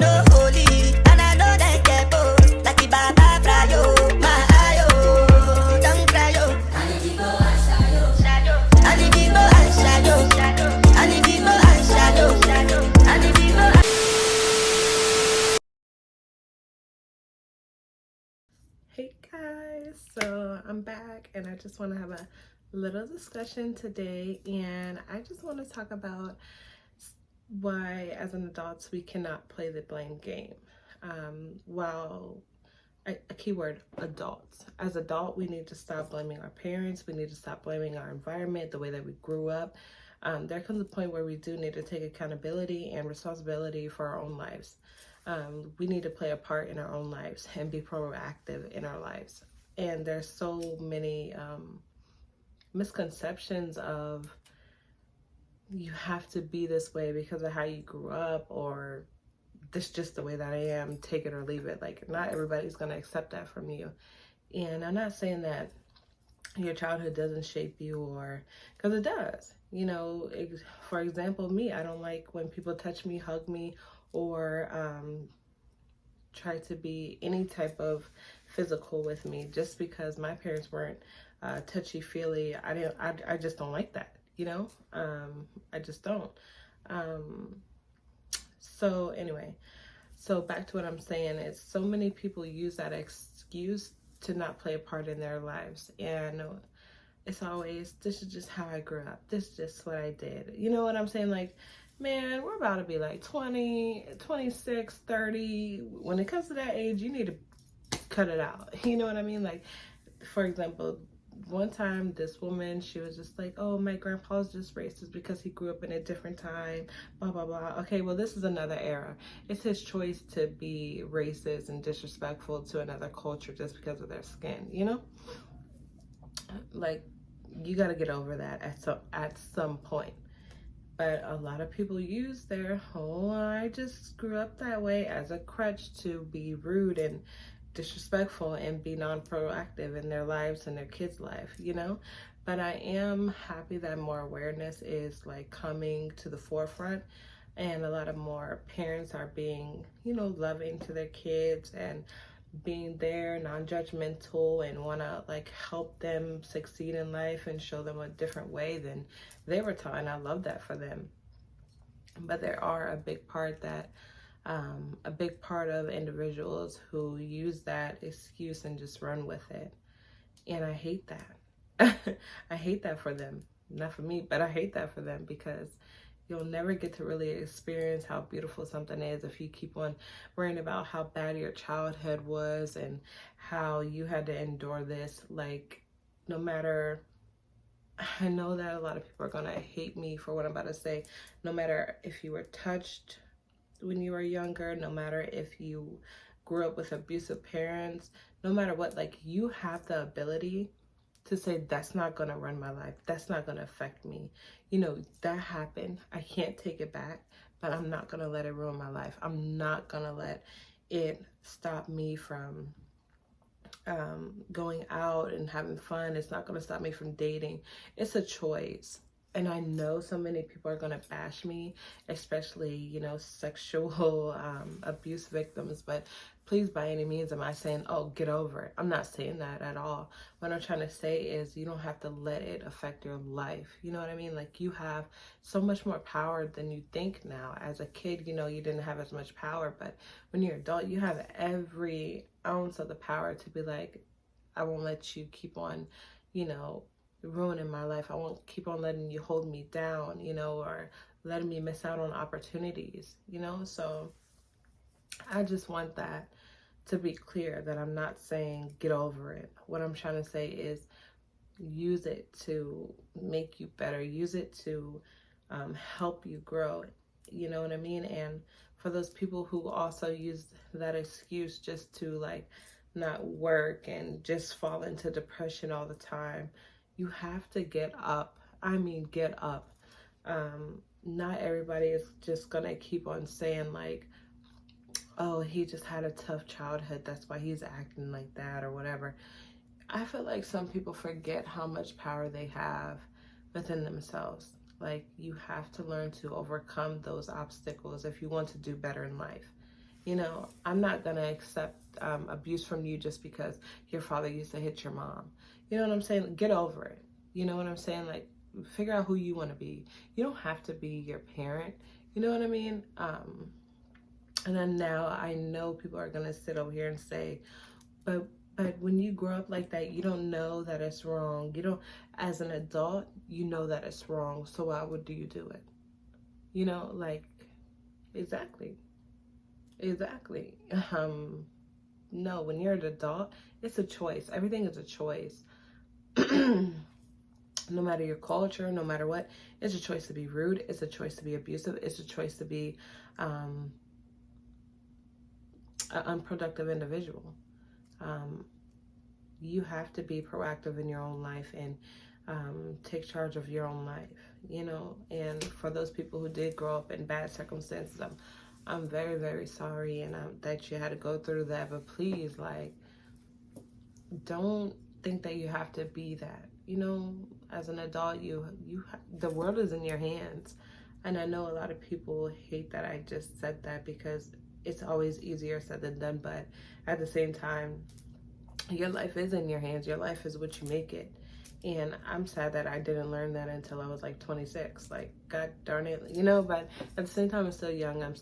know holy, and I know that get both. Like the Baba Frayo, my ayo, don't cry yo. And if you go and shadow, and if you go and shadow, and if you go and shadow, and if you go. Hey guys, so I'm back and I just want to have a little discussion today, and I just want to talk about why as an adult we cannot play the blame game. Well, a keyword, adults. As adult, we need to stop blaming our parents. We need to stop blaming our environment, the way that we grew up. There comes a point where we do need to take accountability and responsibility for our own lives. We need to play a part in our own lives and be proactive in our lives. And there's so many misconceptions of you have to be this way because of how you grew up, or this is just the way that I am, take it or leave it. Like, not everybody's going to accept that from you. And I'm not saying that your childhood doesn't shape you, or because it does. You know, for example, me, I don't like when people touch me, hug me, or try to be any type of physical with me just because my parents weren't touchy-feely. I just don't like that, you know? I just don't. So anyway, so back to what I'm saying is, so many people use that excuse to not play a part in their lives. And it's always, this is just how I grew up. This is just what I did. You know what I'm saying? Like, man, we're about to be like 20, 26, 30. When it comes to that age, you need to cut it out. You know what I mean? Like, for example, one time this woman, she was just like, oh, my grandpa's just racist because he grew up in a different time, blah, blah, blah. Okay, well, this is another era. It's his choice to be racist and disrespectful to another culture just because of their skin, you know? Like, you got to get over that at some point. But a lot of people use their, oh, I just grew up that way as a crutch to be rude and disrespectful and be non-proactive in their lives and their kids' life, you know? But I am happy that more awareness is like coming to the forefront, and a lot of more parents are being, you know, loving to their kids and being there, non-judgmental, and want to like help them succeed in life and show them a different way than they were taught. And I love that for them. But there are a big part of individuals who use that excuse and just run with it. And I hate that. I hate that for them. Not for me, but I hate that for them, because you'll never get to really experience how beautiful something is if you keep on worrying about how bad your childhood was and how you had to endure this. Like, no matter, I know that a lot of people are gonna hate me for what I'm about to say. No matter if you were touched when you were younger, no matter if you grew up with abusive parents, no matter what, like, you have the ability to say, that's not gonna run my life. That's not gonna affect me. You know, that happened. I can't take it back, but I'm not gonna let it ruin my life. I'm not gonna let it stop me from going out and having fun. It's not gonna stop me from dating. It's a choice. And I know so many people are going to bash me, especially, you know, sexual abuse victims. But please, by any means, am I saying, oh, get over it? I'm not saying that at all. What I'm trying to say is, you don't have to let it affect your life. You know what I mean? Like, you have so much more power than you think now. As a kid, you know, you didn't have as much power. But when you're an adult, you have every ounce of the power to be like, I won't let you keep on, you know, ruining my life. I won't keep on letting you hold me down, you know, or letting me miss out on opportunities, you know? So I just want that to be clear, that I'm not saying get over it. What I'm trying to say is, use it to make you better. Use it to help you grow. You know what I mean? And for those people who also use that excuse just to like not work and just fall into depression all the time, you have to get up. I mean, get up. Not everybody is just gonna keep on saying like, oh, he just had a tough childhood, that's why he's acting like that, or whatever. I feel like some people forget how much power they have within themselves. Like, you have to learn to overcome those obstacles if you want to do better in life. You know, I'm not gonna accept abuse from you just because your father used to hit your mom. You know what I'm saying? Get over it. You know what I'm saying? Like, figure out who you want to be. You don't have to be your parent. You know what I mean? And then now I know people are gonna sit over here and say, but when you grow up like that, you don't know that it's wrong. You don't, as an adult, you know that it's wrong. So why would you do it? You know, like, exactly. Exactly. No, when you're an adult, it's a choice. Everything is a choice. No matter your culture, no matter what, it's a choice to be rude. It's a choice to be abusive. It's a choice to be an unproductive individual. You have to be proactive in your own life and take charge of your own life, you know. And for those people who did grow up in bad circumstances, I'm very, very sorry, and that you had to go through that. But please, like, don't think that you have to be that. You know, as an adult, the world is in your hands. And I know a lot of people hate that I just said that, because it's always easier said than done. But at the same time, your life is in your hands. Your life is what you make it. And I'm sad that I didn't learn that until I was like 26. Like, God darn it, you know. But at the same time, I'm still young. I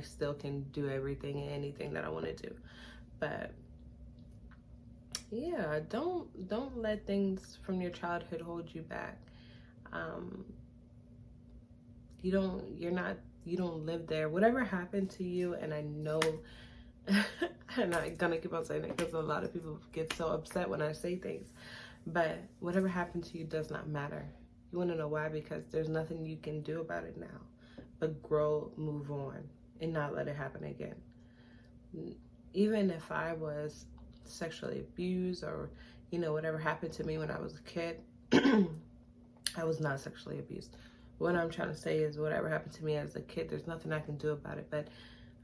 still can do everything and anything that I want to do. But yeah, don't let things from your childhood hold you back. You don't live there. Whatever happened to you, and I know, and I'm gonna keep on saying it because a lot of people get so upset when I say things. But whatever happened to you does not matter. You want to know why? Because there's nothing you can do about it now but grow, move on, and not let it happen again. Even if I was sexually abused, or, you know, whatever happened to me when I was a kid, I was not sexually abused. What I'm trying to say is, whatever happened to me as a kid, there's nothing I can do about it. But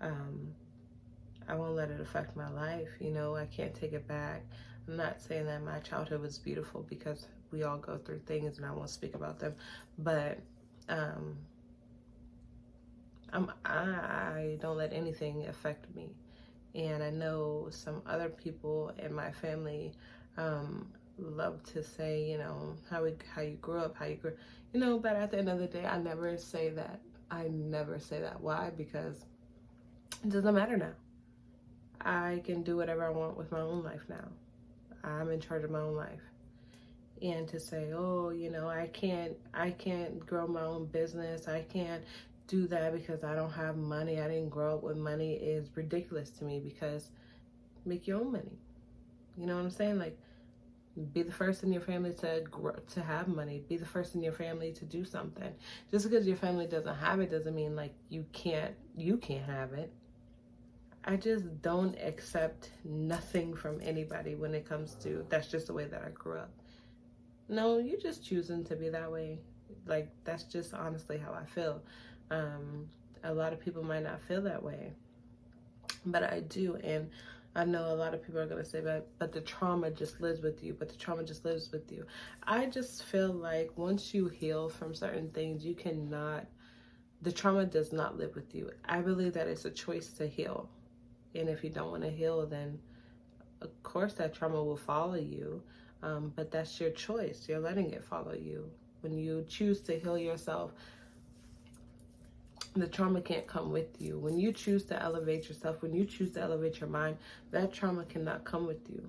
I won't let it affect my life. You know, I can't take it back. I'm not saying that my childhood was beautiful, because we all go through things and I won't speak about them. But I don't let anything affect me. And I know some other people in my family love to say, you know, how you grew up, you know. But at the end of the day, I never say that. Why? Because it doesn't matter now. I can do whatever I want with my own life now. I'm in charge of my own life. And to say, oh, you know, I can't grow my own business, I can't do that because I don't have money, I didn't grow up with money, is ridiculous to me. Because make your own money. You know what I'm saying? Like, be the first in your family to have money. Be the first in your family to do something. Just because your family doesn't have it doesn't mean like you can't have it. I just don't accept nothing from anybody when it comes to, that's just the way that I grew up. No, you're just choosing to be that way. Like, that's just honestly how I feel. A lot of people might not feel that way, but I do. And I know a lot of people are going to say, but the trauma just lives with you. But the trauma just lives with you. I just feel like once you heal from certain things, the trauma does not live with you. I believe that it's a choice to heal. And if you don't want to heal, then of course that trauma will follow you. But that's your choice. You're letting it follow you. When you choose to heal yourself, the trauma can't come with you. When you choose to elevate yourself, when you choose to elevate your mind, that trauma cannot come with you.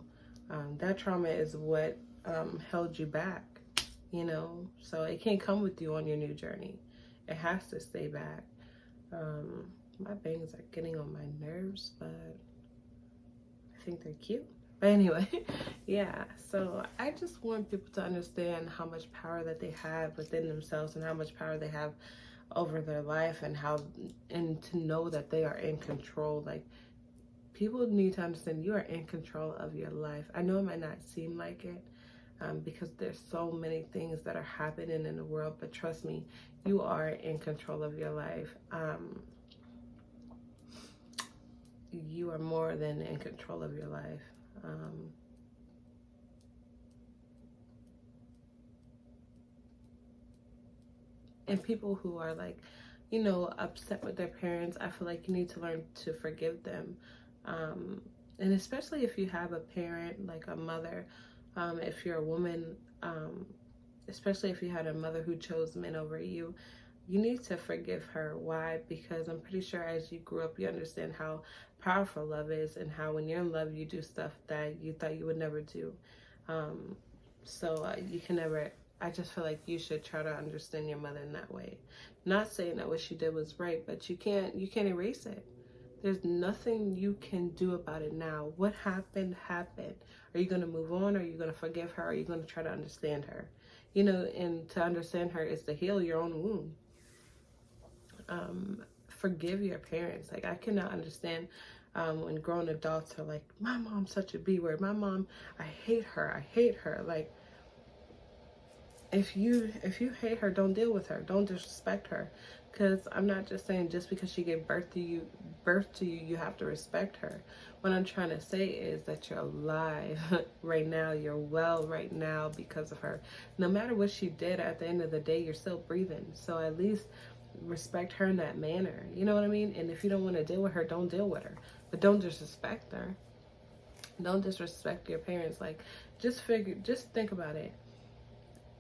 That trauma is what held you back, you know? So it can't come with you on your new journey. It has to stay back. My bangs are getting on my nerves, but I think they're cute. But anyway, yeah, so I just want people to understand how much power that they have within themselves, and how much power they have over their life, and to know that they are in control. Like, people need to understand you are in control of your life. I know it might not seem like it, because there's so many things that are happening in the world, but trust me, you are in control of your life. You are more than in control of your life. And people who are like you know, upset with their parents, I feel like you need to learn to forgive them. And especially if you have a parent, like a mother, if you're a woman, especially if you had a mother who chose men over you, you need to forgive her. Why? Because I'm pretty sure as you grew up, you understand how powerful love is, and how when you're in love, you do stuff that you thought you would never do. So you can never, I just feel like you should try to understand your mother in that way. Not saying that what she did was right, but you can't erase it. There's nothing you can do about it now. What happened, happened. Are you going to move on? Are you going to forgive her? Are you going to try to understand her? You know, and to understand her is to heal your own wound. Forgive your parents. Like, I cannot understand when grown adults are like, my mom's such a B word. My mom, I hate her. I hate her. Like, if you hate her, don't deal with her. Don't disrespect her. Because I'm not just saying just because she gave birth to you, you have to respect her. What I'm trying to say is that you're alive right now. You're well right now because of her. No matter what she did, at the end of the day, you're still breathing. So at least respect her in that manner. You know what I mean? And if you don't want to deal with her, don't deal with her. But don't disrespect her. Don't disrespect your parents. Like, just think about it.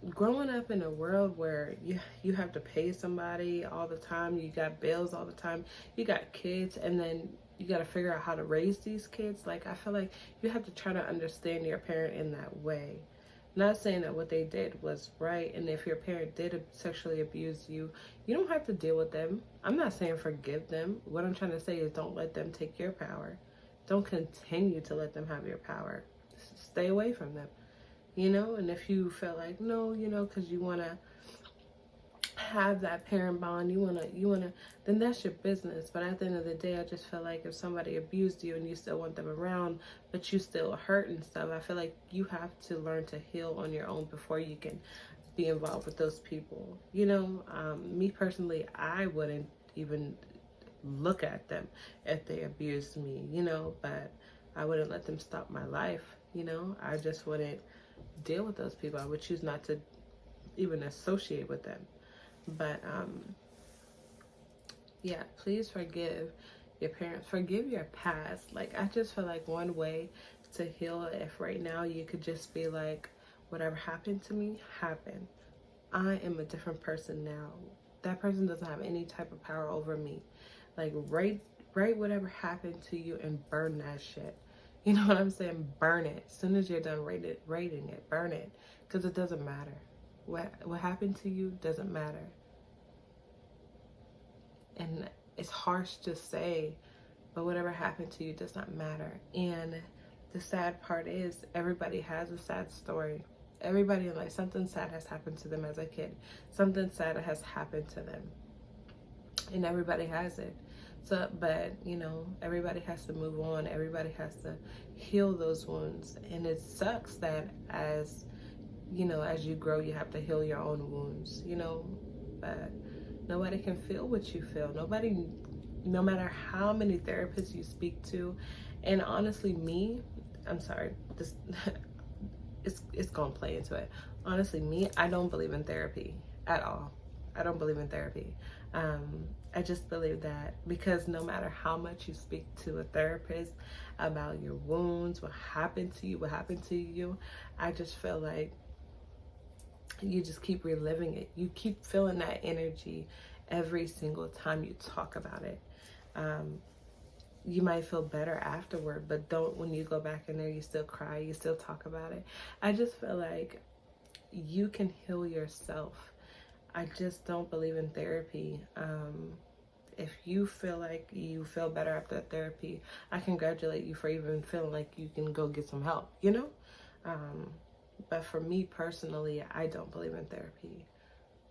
Growing up in a world where you have to pay somebody all the time, you got bills all the time, you got kids, and then you got to figure out how to raise these kids. Like, I feel like you have to try to understand your parent in that way. Not saying that what they did was right, and if your parent did sexually abuse you, you don't have to deal with them. I'm not saying forgive them. What I'm trying to say is don't let them take your power. Don't continue to let them have your power. Stay away from them. You know, and if you feel like, no, you know, because you want to have that parent bond, you want to, then that's your business. But at the end of the day, I just feel like if somebody abused you and you still want them around, but you still hurt and stuff, I feel like you have to learn to heal on your own before you can be involved with those people. You know, me personally, I wouldn't even look at them if they abused me, you know, but I wouldn't let them stop my life. You know, I just wouldn't deal with those people. I would choose not to even associate with them. But yeah, please forgive your parents. Forgive your past. Like, I just feel like one way to heal, if right now you could just be like, whatever happened to me happened. I am a different person now. That person doesn't have any type of power over me. Like, write whatever happened to you and burn that shit. You know what I'm saying? Burn it. As soon as you're done writing it, burn it. Because it doesn't matter. What happened to you doesn't matter. And it's harsh to say, but whatever happened to you does not matter. And the sad part is, everybody has a sad story. Everybody in life, something sad has happened to them as a kid. Something sad has happened to them. And everybody has it. So, but, you know, everybody has to move on. Everybody has to heal those wounds. And it sucks that as, you know, as you grow, you have to heal your own wounds, you know. But nobody can feel what you feel. Nobody, no matter how many therapists you speak to. And honestly, I'm sorry, this it's gonna play into it. Honestly, I don't believe in therapy at all. I don't believe in therapy. I just believe that because no matter how much you speak to a therapist about your wounds, what happened to you, I just feel like you just keep reliving it. You keep feeling that energy every single time you talk about it. You might feel better afterward, but don't, when you go back in there, you still cry, you still talk about it. I just feel like you can heal yourself. I just don't believe in therapy. If you feel like you feel better after therapy, I congratulate you for even feeling like you can go get some help, you know? But for me personally, I don't believe in therapy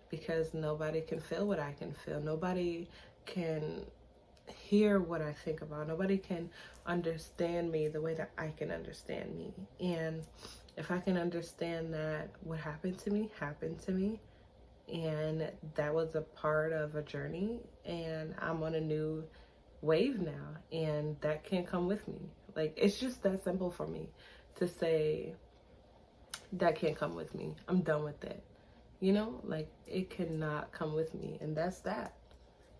because nobody can feel what I can feel. Nobody can hear what I think about. Nobody can understand me the way that I can understand me. And if I can understand that what happened to me, and that was a part of a journey, and I'm on a new wave now, and that can't come with me. Like, it's just that simple for me to say that can't come with me. I'm done with it. You know, like, it cannot come with me, and that's that.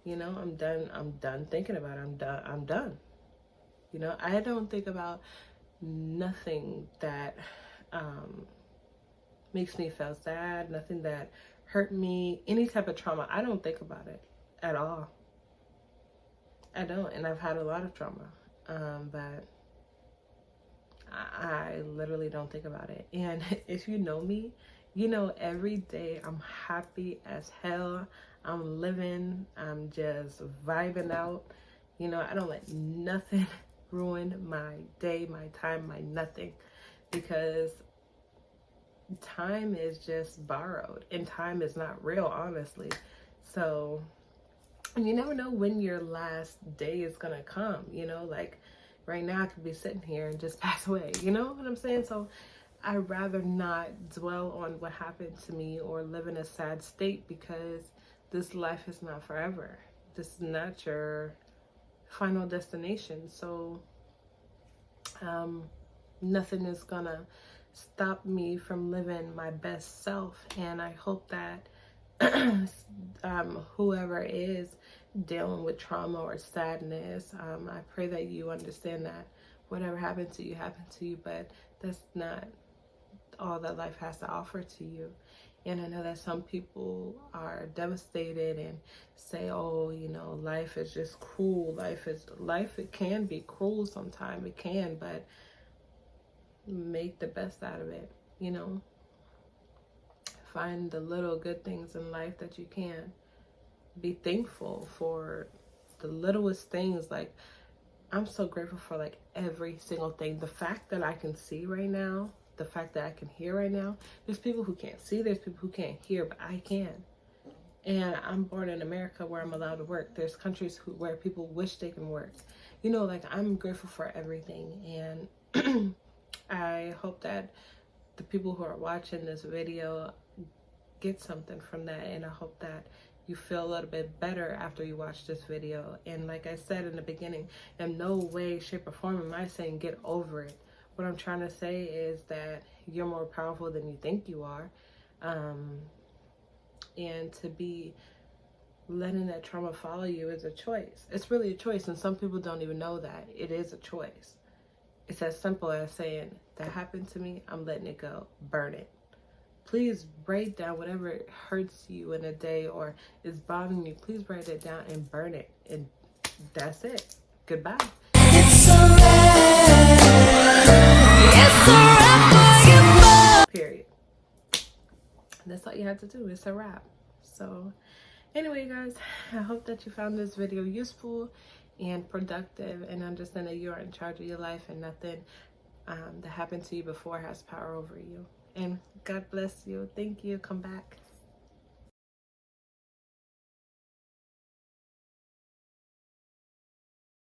You know, I'm done thinking about it. I'm done. You know, I don't think about nothing that makes me feel sad, nothing that hurt me, any type of trauma. I don't think about it at all. I don't, and I've had a lot of trauma, but I literally don't think about it. And if you know me, you know every day I'm happy as hell. I'm living, I'm just vibing out. You know, I don't let nothing ruin my day, my time, my nothing, because time is just borrowed and time is not real, honestly. So you never know when your last day is gonna come. You know, like right now I could be sitting here and just pass away. You know what I'm saying? So I'd rather not dwell on what happened to me or live in a sad state, because this life is not forever. This is not your final destination. So nothing is gonna stop me from living my best self. And I hope that whoever is dealing with trauma or sadness, I pray that you understand that whatever happened to you, but that's not all that life has to offer to you. And I know that some people are devastated and say, oh, you know, life is just cruel. Life, it can be cruel sometimes, it can, but make the best out of it, you know. Find the little good things in life that you can. Be thankful for the littlest things. Like, I'm so grateful for like every single thing. The fact that I can see right now, the fact that I can hear right now. There's people who can't see, there's people who can't hear, but I can. And I'm born in America where I'm allowed to work. There's countries where people wish they can work. You know, like, I'm grateful for everything. And I hope that the people who are watching this video get something from that. And I hope that you feel a little bit better after you watch this video. And like I said in the beginning, in no way, shape, or form am I saying get over it. What I'm trying to say is that you're more powerful than you think you are. And to be letting that trauma follow you is a choice. It's really a choice, and some people don't even know that. It is a choice. It's as simple as saying, that happened to me, I'm letting it go. Burn it. Please write down whatever hurts you in a day or is bothering you. Please write it down and burn it. And that's it. Goodbye. It's a wrap. Period. That's all you have to do. It's a wrap. So anyway, guys, I hope that you found this video useful and productive, and understand that you are in charge of your life and nothing that happened to you before has power over you. And God bless you. Thank you. Come back.